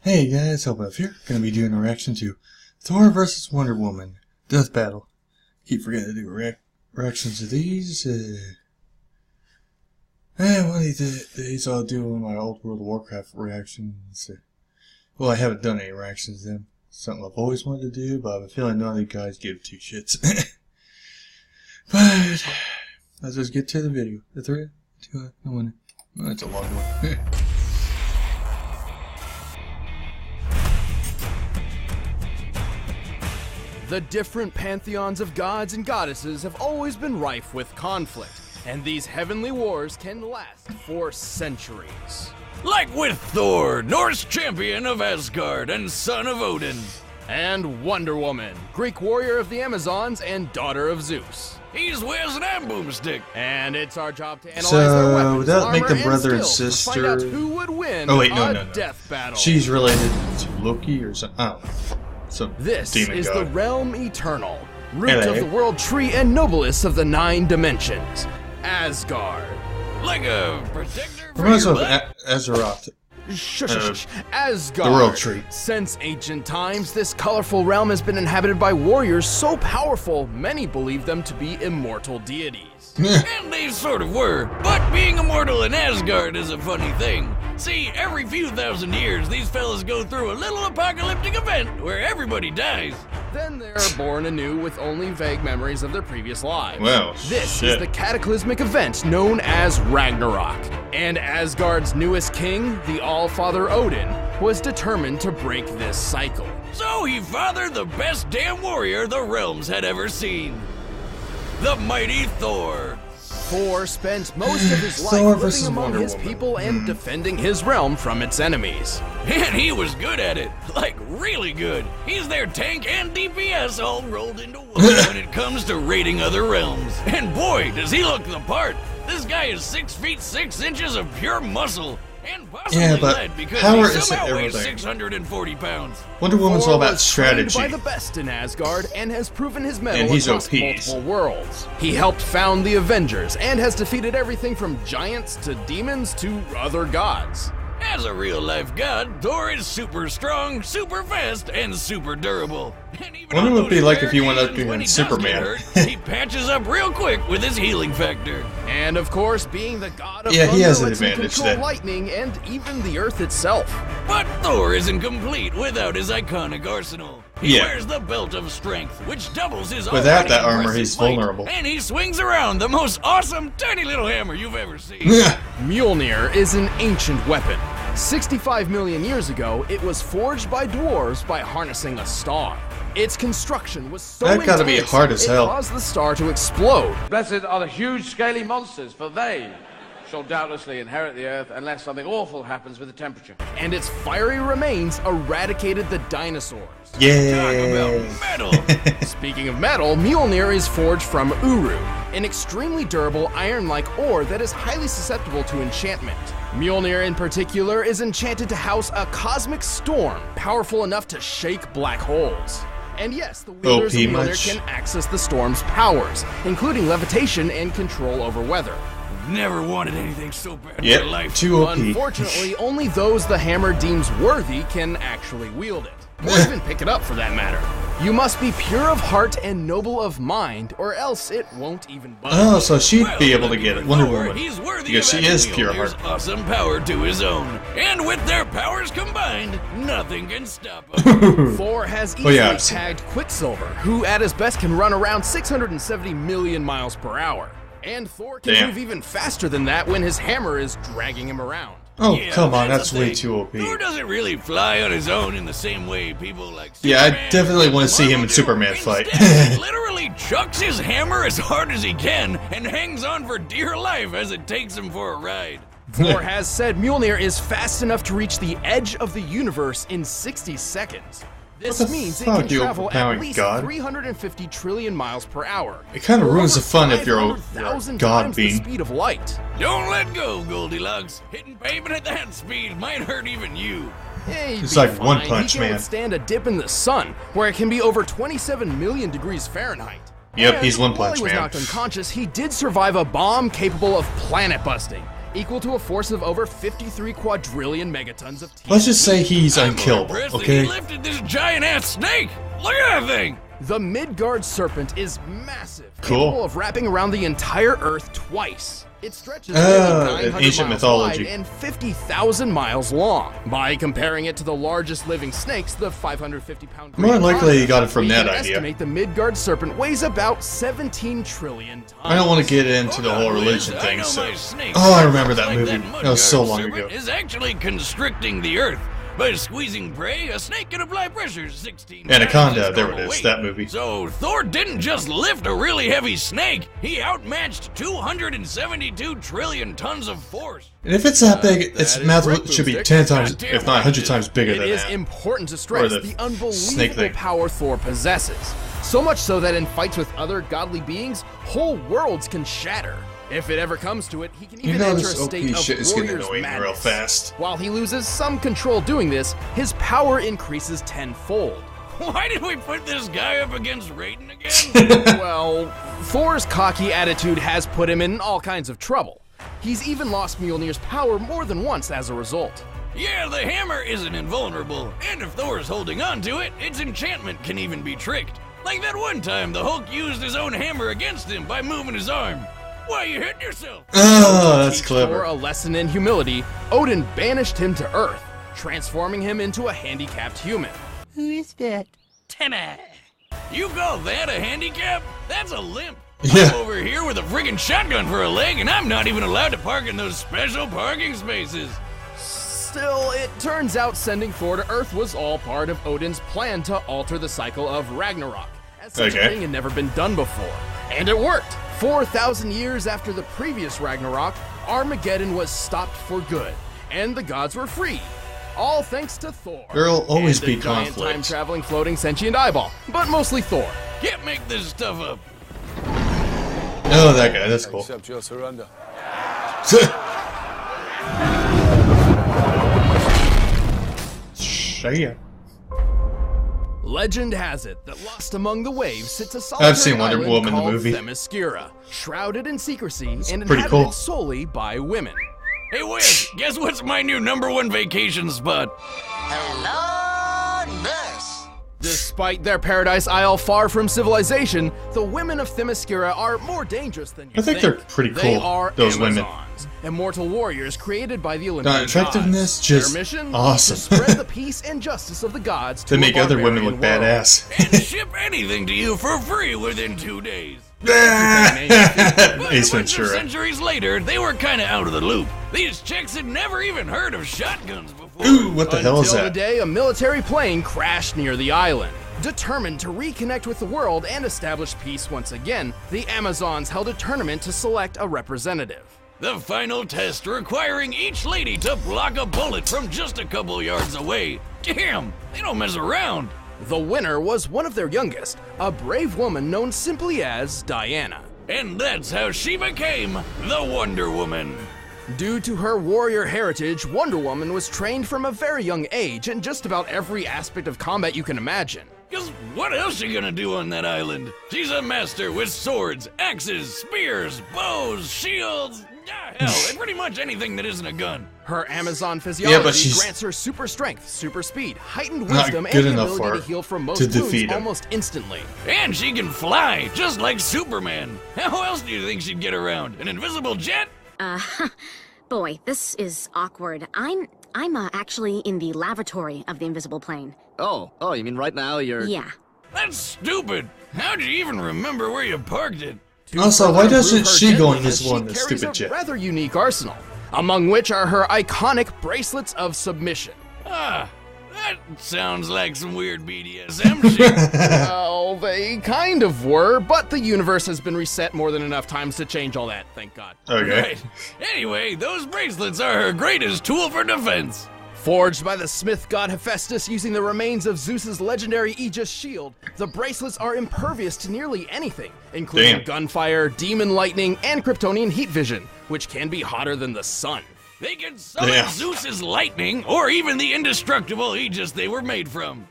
Hey guys, Hellbuff here. Gonna be doing a reaction to Thor vs. Wonder Woman Death Battle. Keep forgetting to do reactions to these. One of these days I'll do my old World of Warcraft reactions. Well, I haven't done any reactions to them. Something I've always wanted to do, but I have a feeling none of you guys give two shits. But let's just get to the video. The 3, 2, 1. Oh, that's a long one. The different pantheons of gods and goddesses have always been rife with conflict, and these heavenly wars can last for centuries. Like with Thor, Norse champion of Asgard and son of Odin. And Wonder Woman, Greek warrior of the Amazons and daughter of Zeus. He's wears an amp boomstick. And it's our job to analyze their weapons, would that make armor, them brother and skills sister? to find out who would win no. death battle. She's related to Loki or something. Oh. So This demon is god. the Realm Eternal, root Hello. of the world tree and noblest of the 9 dimensions, Asgard. Like a protector for Reminds me your of butt. Azeroth. Asgard. the world tree. Since ancient times, this colorful realm has been inhabited by warriors so powerful, many believe them to be immortal deities. And they sort of were, but being immortal in Asgard is a funny thing. See, every few thousand years, these fellas go through a little apocalyptic event where everybody dies. Then they are born anew with only vague memories of their previous lives. Well, this shit. is the cataclysmic event known as Ragnarok. And Asgard's newest king, the All-Father Odin, was determined to break this cycle. So he fathered the best damn warrior the realms had ever seen. The mighty Thor. Thor spent most of his Thor life living versus among Wonder his Woman. people and defending his realm from its enemies. And he was good at it. Like, really good. He's their tank and DPS all rolled into one when it comes to raiding other realms. And boy, does he look the part. This guy is 6 feet 6 inches of pure muscle. And possibly Yeah, but lead because power he isn't somehow weighs everything. 640 pounds. Wonder Woman's Thor all about was trained strategy. by the best in Asgard and has proven his mettle And he's across OP. multiple worlds. He helped found the Avengers and has defeated everything from giants to demons to other gods. As a real-life god, Thor is super strong, super fast, and super durable. And even Wonder on what it would be those like if you rare went up occasions to when him he Superman. does get hurt, he patches up real quick with his healing factor. And of course, being the god of Yeah, thunder he has an lets him advantage control then. lightning and even the earth itself. But Thor isn't complete without his iconic arsenal. He Yeah. wears the Belt of Strength, which doubles his Without already that armor, impressive he's weight, vulnerable. And he swings around the most awesome tiny little hammer you've ever seen. Mjolnir is an ancient weapon. 65 million years ago, it was forged by dwarves by harnessing a star. Its construction was so That gotta be intense, hard as it hell. caused the star to explode. Blessed are the huge, scaly monsters, for they shall doubtlessly inherit the earth unless something awful happens with the temperature. And its fiery remains eradicated the dinosaurs. Talk Yay! about metal. Speaking of metal, Mjolnir is forged from Uru, an extremely durable iron-like ore that is highly susceptible to enchantment. Mjolnir in particular is enchanted to house a cosmic storm powerful enough to shake black holes. And yes, the wielders of OP Mjolnir much? can access the storm's powers, including levitation and control over weather. Never wanted anything so bad Yep, in my life. too OP. Unfortunately, only those the hammer deems worthy can actually wield it, or even pick it up for that matter. You must be pure of heart and noble of mind, or else it won't even budge. Oh, so she'd Well, be able to lucky get for it. Wonder Thor, Woman. He's worthy Because of she is having pure Mjolnir's heart. awesome power to his own. And with their powers combined, nothing can stop him. Thor has Oh, easily yeah, I've seen tagged Quicksilver, who at his best can run around 670 million miles per hour. And Thor can Damn. move even faster than that when his hammer is dragging him around. Oh, Yeah, come on, that's the way thing. too OP. Thor doesn't really fly on his own in the same way people like Yeah, I Superman definitely and wanna see him Marvel and do. Superman fight. Instead, he literally chucks his hammer as hard as he can and hangs on for dear life as it takes him for a ride. Thor has said Mjolnir is fast enough to reach the edge of the universe in 60 seconds. This What the means it fuck, can you travel at overpowering least god? 350 trillion miles per hour. It kind of or ruins over the fun if you're a 500,000 god times the being. speed of light. Don't let go, Goldilocks. Hitting pavement at that speed might hurt even you. Hey, It's like One Punch he can Man. withstand a dip in the sun, where it can be over 27 million degrees Fahrenheit. Yep, And he's One while Punch he was Man. knocked unconscious, he did survive a bomb capable of planet busting. equal to a force of over 53 quadrillion megatons of Let's just say he's I'm more unkillable, impressed that okay? He lifted this giant-ass snake. Look at that thing. The Midgard serpent is massive, Cool. capable of wrapping around the entire Earth twice. It stretches Ah, nearly in 900 ancient miles mythology. wide and 50,000 miles long. By comparing it to the largest living snakes, the 550-pound More than likely you got it from we that can idea. estimate the Midgard serpent weighs about 17 trillion tons. I don't want to get into the whole religion thing, so... Oh, I remember that movie. That was so long ago. Is actually constricting the Earth. By squeezing prey, a snake can apply pressure 16 Anaconda, times its there it normal is, weight. that movie. So Thor didn't just lift a really heavy snake, he outmatched 272 trillion tons of force. And if it's that big, its is mouth correct, should be Boomstick. 10 times, Goddamn if not 100 times bigger It than is that. important to stress Or the snake unbelievable thing. power Thor possesses. So much so that in fights with other godly beings, whole worlds can shatter. If it ever comes to it, he can You even know enter a this OP state shit of is getting warrior's annoying real madness. fast. While he loses some control doing this, his power increases tenfold. Why did we put this guy up against Raiden again? Well, Thor's cocky attitude has put him in all kinds of trouble. He's even lost Mjolnir's power more than once as a result. Yeah, the hammer isn't invulnerable, and if Thor's holding on to it, its enchantment can even be tricked. Like that one time the Hulk used his own hammer against him by moving his arm. Why, you hitting yourself? Oh, that's Teach Thor clever. a lesson in humility, Odin banished him to Earth, transforming him into a handicapped human. Timmy. You call that a handicap? That's a limp. Yeah. I'm over here with a friggin' shotgun for a leg, and I'm not even allowed to park in those special parking spaces. Still, it turns out sending Thor to Earth was all part of Odin's plan to alter the cycle of Ragnarok, as such a Okay. thing had never been done before. And it worked! 4,000 years after the previous Ragnarok, Armageddon was stopped for good, and the gods were free. All thanks to Thor. There'll always and be the giant conflict. time-traveling floating sentient eyeball, but mostly Thor. Can't make this stuff up. Oh, that guy, that's cool. Accept your surrender. Yeah. Legend has it that lost among the waves sits a solitary I've seen Wonder island Woman, the called movie. Themyscira, shrouded in secrecy and pretty inhabited cool. solely by women. Hey, Wiz, guess what's my new #1 vacation spot? Hello, nurse. Despite their paradise isle far from civilization, the women of Themyscira are more dangerous than you I think they're pretty They cool, are those women. Amazons, immortal warriors created by the Olympian attractiveness, gods. just Their mission? awesome. To spread the peace and justice of the gods to They make a other women look barbarian world. badass. And ship anything to you for free within 2 days. But Ace a bunch of Ventura. centuries later, they were kinda out of the loop. These chicks had never even heard of shotguns before. Ooh, what the hell is Until the that? day a military plane crashed near the island. Determined to reconnect with the world and establish peace once again, the Amazons held a tournament to select a representative. The final test requiring each lady to block a bullet from just a couple yards away. Damn, they don't mess around. The winner was one of their youngest, a brave woman known simply as Diana. And that's how she became the Wonder Woman. Due to her warrior heritage, Wonder Woman was trained from a very young age in just about every aspect of combat you can imagine. Cause what else she gonna do on that island? She's a master with swords, axes, spears, bows, shields, hell, and pretty much anything that isn't a gun. Her Amazon physiology she's grants her super strength, super speed, heightened not wisdom, good and the enough ability for to her heal from most to wounds defeat him. almost instantly. And she can fly, just like Superman. How else do you think she'd get around? An invisible jet? Boy, this is awkward. I'm actually in the lavatory of the invisible plane. Oh, you mean right now you're... Yeah. That's stupid. How'd you even remember where you parked it? Also, To why further doesn't improve her she go in gentleness, this one, she the carries stupid a jet? rather unique arsenal, among which are her iconic bracelets of submission. Ah, that sounds like some weird BDSM shit. Well, they kind of were, but the universe has been reset more than enough times to change all that, thank God. Okay. Right. Anyway, those bracelets are her greatest tool for defense. Forged by the smith god Hephaestus using the remains of Zeus's legendary Aegis shield, the bracelets are impervious to nearly anything, including Damn. gunfire, demon lightning, and Kryptonian heat vision, which can be hotter than the sun. They can summon Damn. Zeus's lightning, or even the indestructible Aegis they were made from.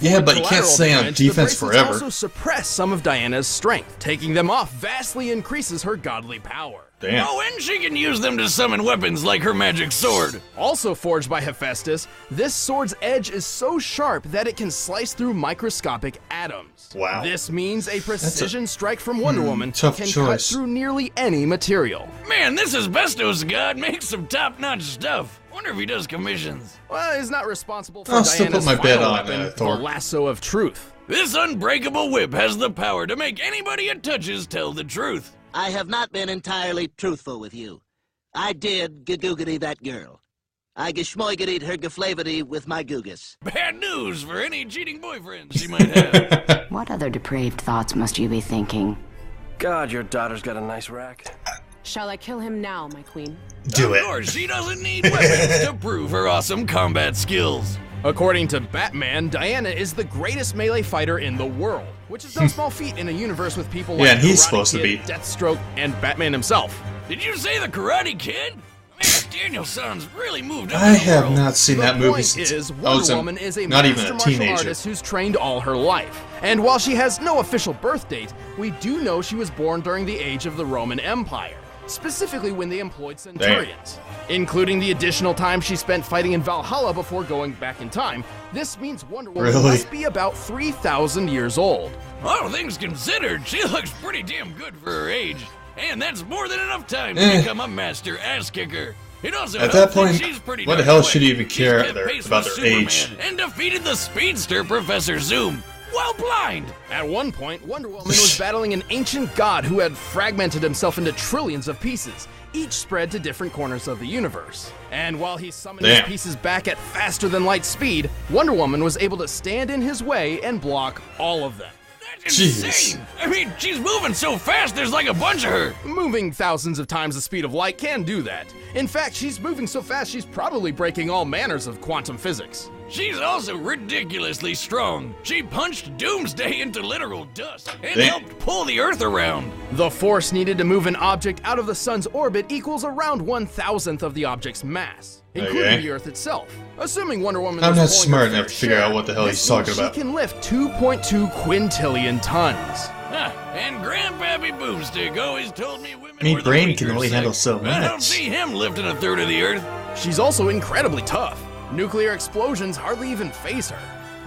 Yeah, but you can't stay on defense the bracelets forever. also suppress some of Diana's strength. Taking them off vastly increases her godly power. Damn. Oh, and she can use them to summon weapons like her magic sword. Also forged by Hephaestus, this sword's edge is so sharp that it can slice through microscopic atoms. Wow. This means a precision strike from Wonder Woman tough can cut choice. through nearly any material. Man, this asbestos god makes some top-notch stuff. Wonder if he does commissions. Well, he's not responsible for I'll still Diana's put my bet final on, weapon, Thor. the lasso of truth. This unbreakable whip has the power to make anybody it touches tell the truth. I have not been entirely truthful with you. I did gagoogity that girl. I geschmoigeried her geflavority with my googus. Bad news for any cheating boyfriends she might have. What other depraved thoughts must you be thinking? God, your daughter's got a nice rack. Shall I kill him now, my queen? Do Of it. course, she doesn't need weapons to prove her awesome combat skills. According to Batman, Diana is the greatest melee fighter in the world, which is no small feat in a universe with people like Yeah, and he's Karate supposed to Kid, be. Deathstroke, and Batman himself. Did you say the Karate Kid? Man, Daniel-san's really moved up I in the have world. not seen The that movie point since is, I was Wonder Woman is a not even master a martial teenager. artist who's trained all her life. And while she has no official birth date, we do know she was born during the age of the Roman Empire, specifically when they employed centurions. Including the additional time she spent fighting in Valhalla before going back in time, this means Wonder Woman Really? must be about 3,000 years old. All things considered, she looks pretty damn good for her age. And that's more than enough time to Eh. become a master ass-kicker. It also At helps that point, she's pretty what the darn hell quick. should you even She's care kept pace about with their age? Superman and defeated the speedster Professor Zoom while blind. At one point, Wonder Woman was battling an ancient god who had fragmented himself into trillions of pieces, each spread to different corners of the universe. And while he summoned his Damn. pieces back at faster than light speed, Wonder Woman was able to stand in his way and block all of them. That's Jeez. insane. I mean, she's moving so fast, there's like a bunch of her. Moving thousands of times the speed of light can do that. In fact, she's moving so fast she's probably breaking all manners of quantum physics. She's also ridiculously strong. She punched Doomsday into literal dust and Damn. helped pull the Earth around. The force needed to move an object out of the sun's orbit equals around 1,000th of the object's mass, including Okay. the Earth itself. Assuming Wonder Woman I'm was not pulling smart her enough fair to figure share, out what the hell this he's talking means about. She can lift 2.2 quintillion tons. Huh, and Grandpappy Boomstick always told me women I mean, were the Brain weaker can only sex. handle so I don't much. see him lifting a third of the Earth. She's also incredibly tough. Nuclear explosions hardly even faze her.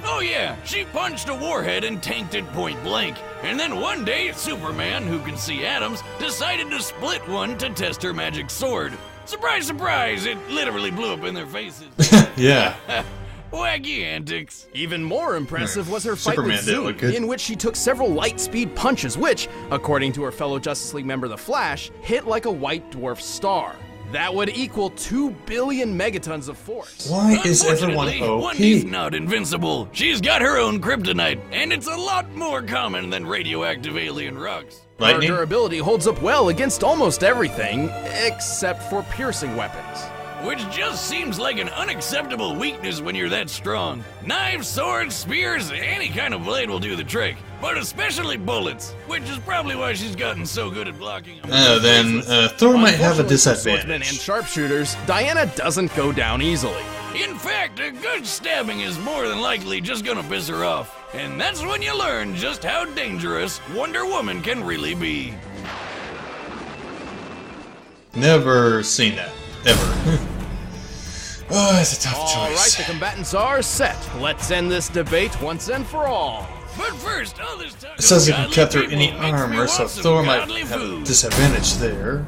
Oh yeah, she punched a warhead and tanked it point blank. And then one day, Superman, who can see atoms, decided to split one to test her magic sword. Surprise, surprise, it literally blew up in their faces. Yeah. Wacky antics. Even more impressive was her fight Superman with did Zoom, look good. in which she took several light-speed punches which, according to her fellow Justice League member The Flash, hit like a white dwarf star. That would equal 2 billion megatons of force. Why is everyone Unfortunately, Wendy's OP? not invincible. She's got her own kryptonite, and it's a lot more common than radioactive alien rocks. Her Lightning? durability holds up well against almost everything, except for piercing weapons. Which just seems like an unacceptable weakness when you're that strong. Knives, swords, spears, any kind of blade will do the trick. But especially bullets, which is probably why she's gotten so good at blocking them. Then Thor might have a Unfortunately for swordsmen and disadvantage. sharpshooters, Diana doesn't go down easily. In fact, a good stabbing is more than likely just gonna piss her off. And that's when you learn just how dangerous Wonder Woman can really be. Never seen that. Ever. Oh, it's a tough All right, choice. the combatants are set. Let's end this debate once and for all. But first, all this talk It says of it can godly cut through people any makes me armor, so want some Thor might godly have a food. disadvantage there.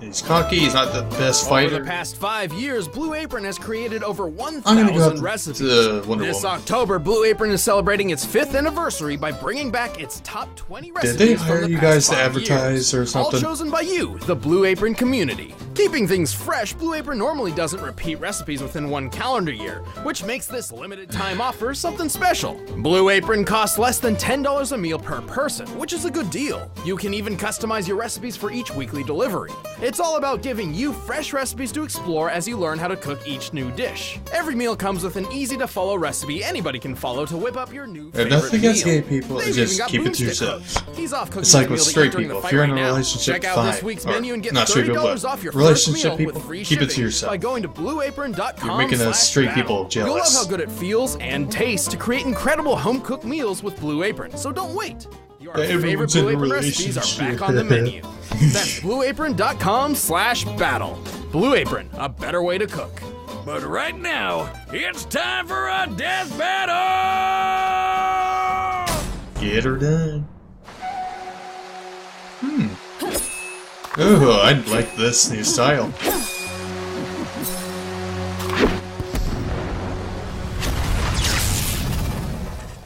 He's cocky, he's not the best Over fighter. the past 5 years, Blue Apron has created over I'm gonna 1,000 go up recipes. to Wonder This Woman. October, Blue Apron is celebrating its 5th anniversary by bringing back its top 20 recipes Did they from hire the you past guys to 5 advertise years, or something? All chosen by you, the Blue Apron community. Keeping things fresh, Blue Apron normally doesn't repeat recipes within one calendar year, which makes this limited time offer something special. Blue Apron costs less than $10 a meal per person, which is a good deal. You can even customize your recipes for each weekly delivery. It's all about giving you fresh recipes to explore as you learn how to cook each new dish. Every meal comes with an easy-to-follow recipe anybody can follow to whip up your new favorite nothing against meal. gay people, They've just even got keep it to Boomstick yourselves. hooks. He's off cooking It's like his with meal to straight eat during the people. If fight you're in right a now. relationship, Check out fine. this week's Or menu and get not straight $30 people, but off your first relationship, meal with people. free Keep it to shipping yourself. by going to blueapron.com. You're making us straight people You'll love jealous. how good it feels and tastes to create incredible home-cooked meals with Blue Apron. So don't wait. Your favorite Everyone's in Blue a Apron recipes are back relationship. on the menu. That's blueapron.com/battle. Blue Apron, a better way to cook. But right now, it's time for a death battle! Get her done. Oh, I like this new style.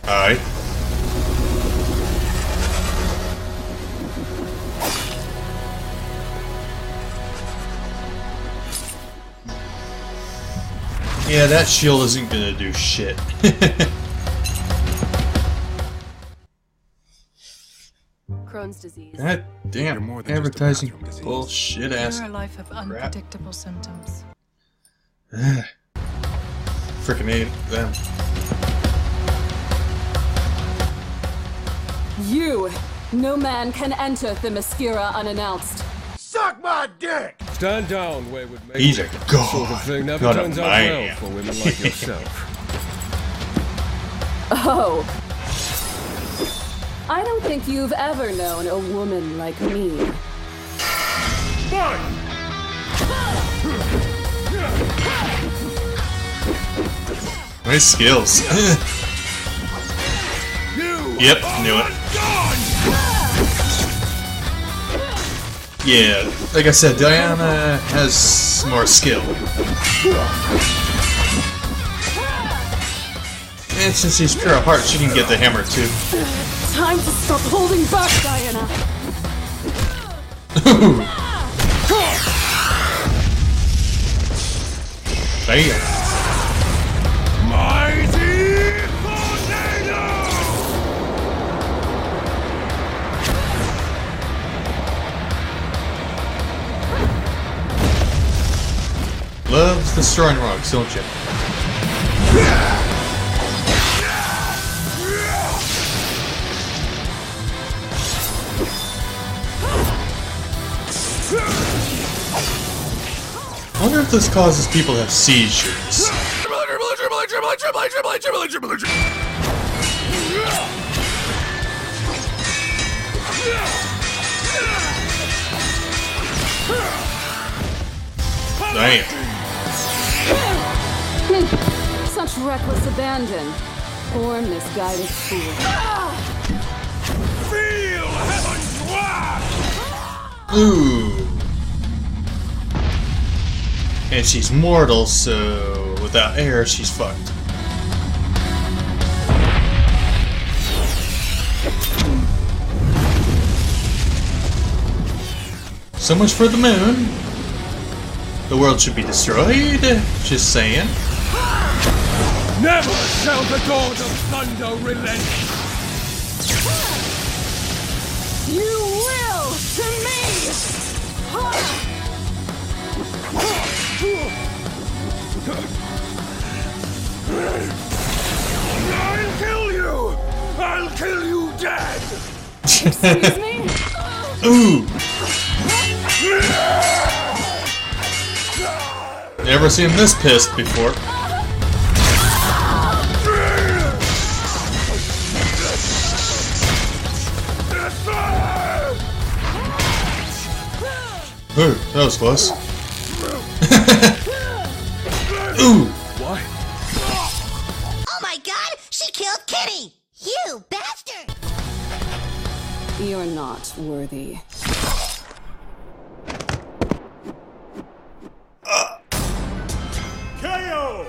Alright. Yeah, that shield isn't gonna do shit. Crohn's disease. God damn, advertising bullshit ass You're a life of unpredictable symptoms. Freaking hate them. You! No man can enter the Themyscira unannounced. Suck my dick! Stand down, wayward mate. He's a god, Sort of thing never not a turns out man. well for women like yourself. Oh. I don't think you've ever known a woman like me. Nice skills. Yep, knew it. Yeah, like I said, Diana has more skill. And since she's pure of heart, she can get the hammer too. Time to stop holding back, Diana. Bam. Mighty tornado! Loves destroying rocks, don't you? I wonder if this causes people to have seizures. Damn. Such reckless abandon. Poor misguided fool. Feel heaven's wrath! Ooh. And she's mortal, so without air, she's fucked. So much for the moon. The world should be destroyed. Just saying. Never shall the god of thunder relent! You will to me! I'll kill you! I'll kill you dead! Excuse me? Ooh. Never seen this pissed before. Ooh, that was close. Ooh. What? Oh my god, she killed Kitty! You bastard! You're not worthy. KO!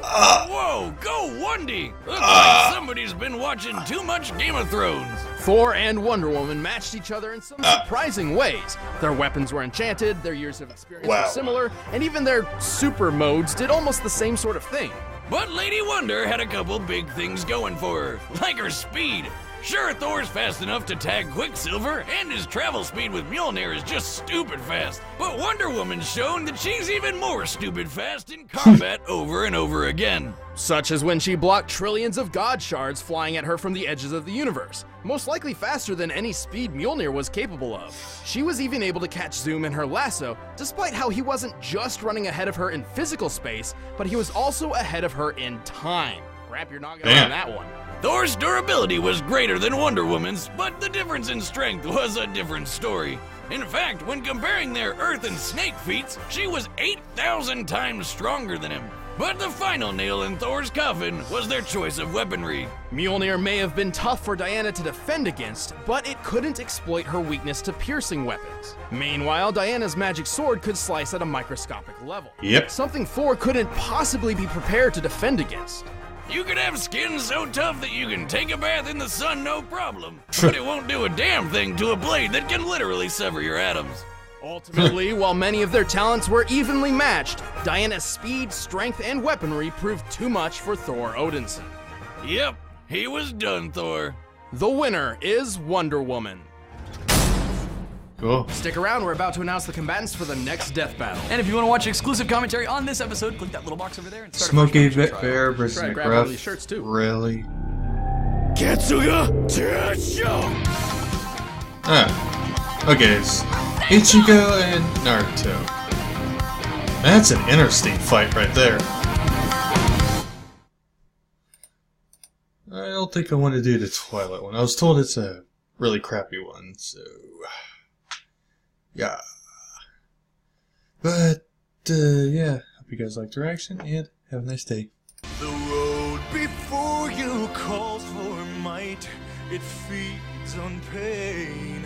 Whoa, go Wundy! Looks like somebody's been watching too much Game of Thrones. Thor and Wonder Woman matched each other in some surprising ways. Their weapons were enchanted, their years of experience were similar, and even their super modes did almost the same sort of thing. But Lady Wonder had a couple big things going for her, like her speed. Sure, Thor's fast enough to tag Quicksilver, and his travel speed with Mjolnir is just stupid fast. But Wonder Woman's shown that she's even more stupid fast in combat over and over again. Such as when she blocked trillions of God shards flying at her from the edges of the universe, most likely faster than any speed Mjolnir was capable of. She was even able to catch Zoom in her lasso, despite how he wasn't just running ahead of her in physical space, but he was also ahead of her in time. Wrap your noggin around that one. Thor's durability was greater than Wonder Woman's, but the difference in strength was a different story. In fact, when comparing their Earth and Snake feats, she was 8,000 times stronger than him. But the final nail in Thor's coffin was their choice of weaponry. Mjolnir may have been tough for Diana to defend against, but it couldn't exploit her weakness to piercing weapons. Meanwhile, Diana's magic sword could slice at a microscopic level. Yep. Something Thor couldn't possibly be prepared to defend against. You could have skin so tough that you can take a bath in the sun no problem, but it won't do a damn thing to a blade that can literally sever your atoms. Ultimately, while many of their talents were evenly matched, Diana's speed, strength, and weaponry proved too much for Thor Odinson. Yep, he was done, Thor. The winner is Wonder Woman. Cool. Stick around, we're about to announce the combatants for the next death battle. And if you want to watch exclusive commentary on this episode, click that little box over there and start Smokey Bear versus Try to grab all these McGruff. shirts too. Really? Ketsuya Tensho! Ah. Okay, it's Ichigo and Naruto. That's an interstate fight right there. I don't think I want to do the Twilight one. I was told it's a really crappy one, so... yeah. But, yeah. Hope you guys liked the reaction, and have a nice day. The road before you calls for might. It feeds on pain.